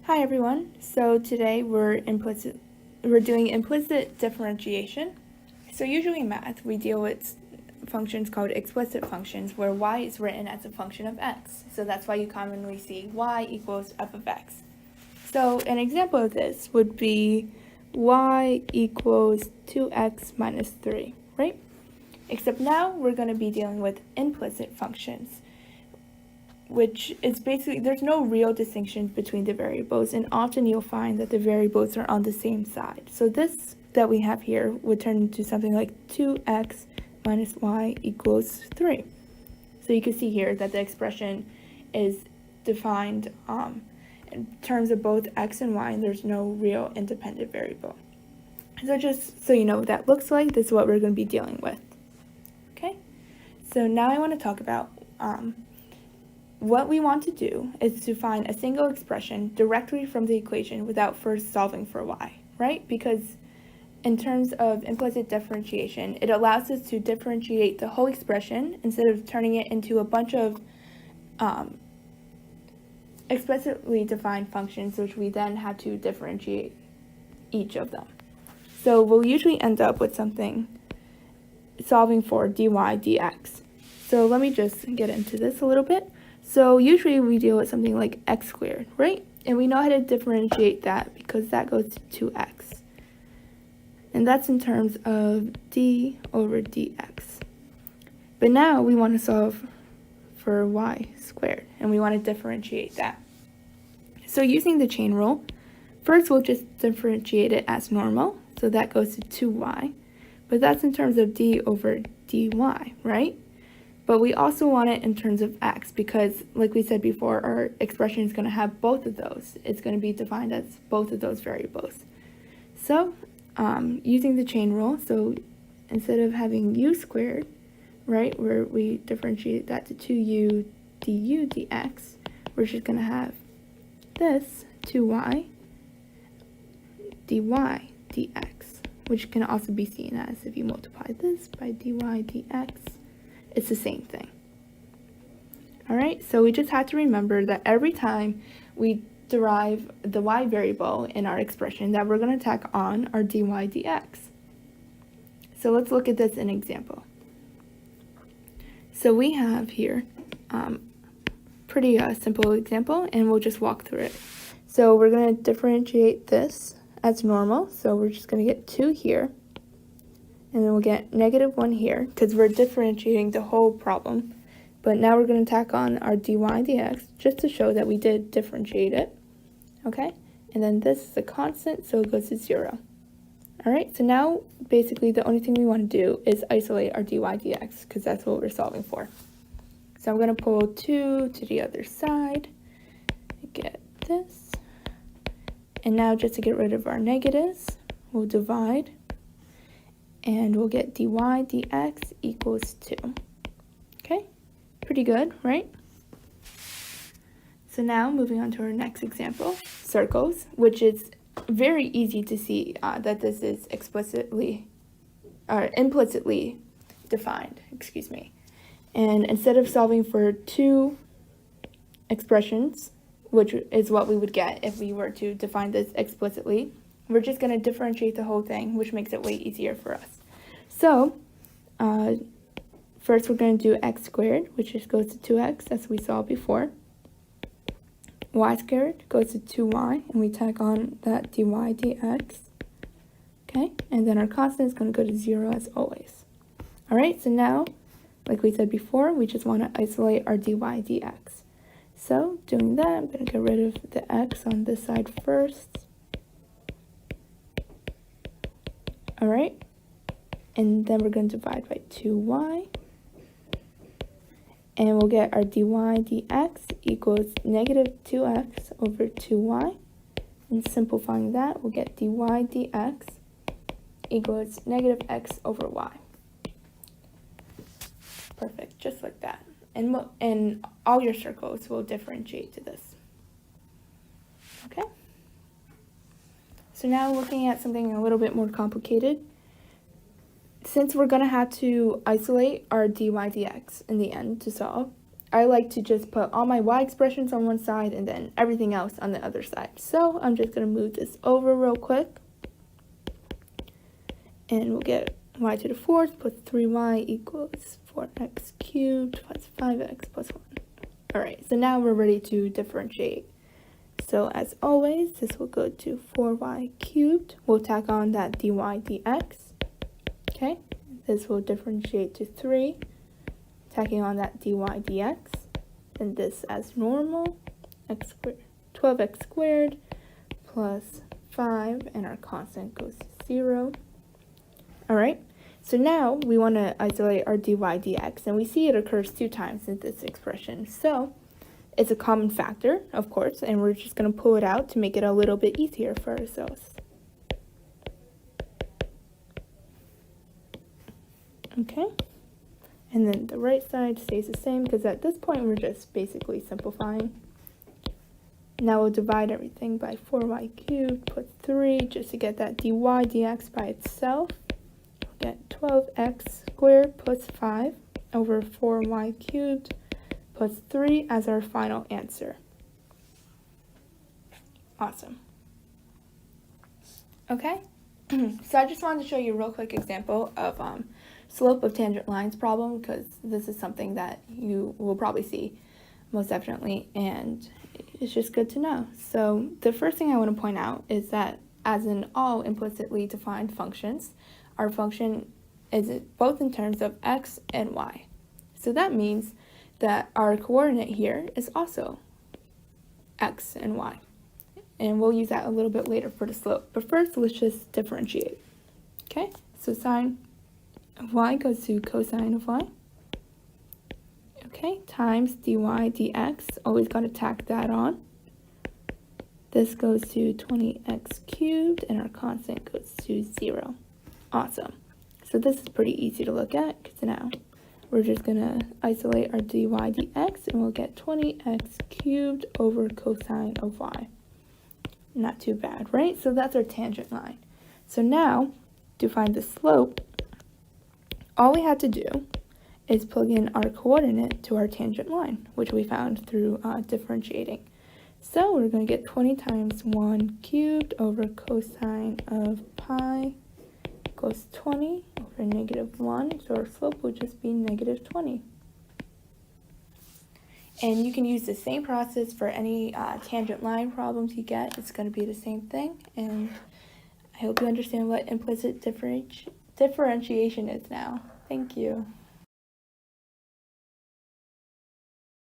Hi everyone. So today we're doing implicit differentiation. So usually in math we deal with functions called explicit functions where y is written as a function of x. So that's why you commonly see y equals f of x. So an example of this would be y equals 2x minus 3, right? Except now we're going to be dealing with implicit functions, which is basically, there's no real distinction between the variables, and often you'll find that the variables are on the same side. So this that we have here would turn into something like 2x minus y equals 3. So you can see here that the expression is defined in terms of both x and y, and there's no real independent variable. So just so you know what that looks like, this is what we're going to be dealing with. Okay, so now I want to talk about what we want to do is to find a single expression directly from the equation without first solving for y, right? Because in terms of implicit differentiation, it allows us to differentiate the whole expression instead of turning it into a bunch of explicitly defined functions, which we then have to differentiate each of them. So we'll usually end up with something solving for dy dx. So let me just get into this a little bit. So usually we deal with something like x squared, right? And we know how to differentiate that because that goes to 2x. And that's in terms of d over dx. But now we want to solve for y squared, and we want to differentiate that. So using the chain rule, first we'll just differentiate it as normal. So that goes to 2y. But that's in terms of d over dy, right? But we also want it in terms of x because, like we said before, our expression is going to have both of those. It's going to be defined as both of those variables. So using the chain rule, so instead of having u squared, right, where we differentiate that to 2u du dx, we're just going to have this 2y dy dx, which can also be seen as, if you multiply this by dy dx, it's the same thing. All right, so we just have to remember that every time we derive the y variable in our expression, that we're going to tack on our dy dx. So let's look at this in an example. So we have here pretty simple example, and we'll just walk through it. So we're going to differentiate this as normal, so we're just going to get 2 here. And then we'll get -1 here because we're differentiating the whole problem. But now we're going to tack on our dy dx just to show that we did differentiate it. Okay? And then this is a constant, so it goes to 0. All right, so now basically the only thing we want to do is isolate our dy dx because that's what we're solving for. So I'm going to pull 2 to the other side, get this. And now just to get rid of our negatives, we'll divide. And we'll get dy dx equals 2. Okay, pretty good, right? So now moving on to our next example, circles, which is very easy to see that this is implicitly defined, And instead of solving for 2 expressions, which is what we would get if we were to define this explicitly, we're just going to differentiate the whole thing, which makes it way easier for us. So, first we're going to do x squared, which just goes to 2x, as we saw before. Y squared goes to 2y, and we tack on that dy dx. Okay, and then our constant is going to go to 0 as always. All right, so now, like we said before, we just want to isolate our dy dx. So, doing that, I'm going to get rid of the x on this side first. All right, and then we're going to divide by 2y, and we'll get our dy dx equals -2x over 2y, and simplifying that, we'll get dy dx equals -x over y. Perfect, just like that. And all your circles will differentiate to this. Okay? So now looking at something a little bit more complicated, since we're going to have to isolate our dy dx in the end to solve, I like to just put all my y expressions on one side and then everything else on the other side. So I'm just going to move this over real quick. And we'll get y to the 4th plus 3y equals 4x cubed plus 5x plus 1. Alright, so now we're ready to differentiate. So as always, this will go to 4y cubed. We'll tack on that dy dx. Okay, this will differentiate to 3, tacking on that dy dx. And this as normal, x squared, 12x squared plus 5, and our constant goes to 0. Alright, so now we want to isolate our dy dx, and we see it occurs 2 times in this expression. So it's a common factor, of course, and we're just going to pull it out to make it a little bit easier for ourselves. Okay, and then the right side stays the same because at this point we're just basically simplifying. Now we'll divide everything by 4y cubed plus 3 just to get that dy dx by itself. We'll get 12x squared plus 5 over 4y cubed plus 3 as our final answer. Awesome. Okay, so I just wanted to show you a real quick example of slope of tangent lines problem, because this is something that you will probably see most definitely, and it's just good to know. So the first thing I want to point out is that as in all implicitly defined functions, our function is both in terms of x and y. So that means that our coordinate here is also x and y. And we'll use that a little bit later for the slope. But first, let's just differentiate. Okay, so sine of y goes to cosine of y. Okay, times dy dx. Always got to tack that on. This goes to 20x cubed, and our constant goes to 0. Awesome. So this is pretty easy to look at, because now we're just going to isolate our dy dx, and we'll get 20x cubed over cosine of y. Not too bad, right? So that's our tangent line. So now, to find the slope, all we had to do is plug in our coordinate to our tangent line, which we found through differentiating. So we're going to get 20 times 1 cubed over cosine of pi equals 20 over negative 1. So our slope would just be negative 20. And you can use the same process for any tangent line problems you get. It's going to be the same thing. And I hope you understand what implicit differentiation is now. Thank you.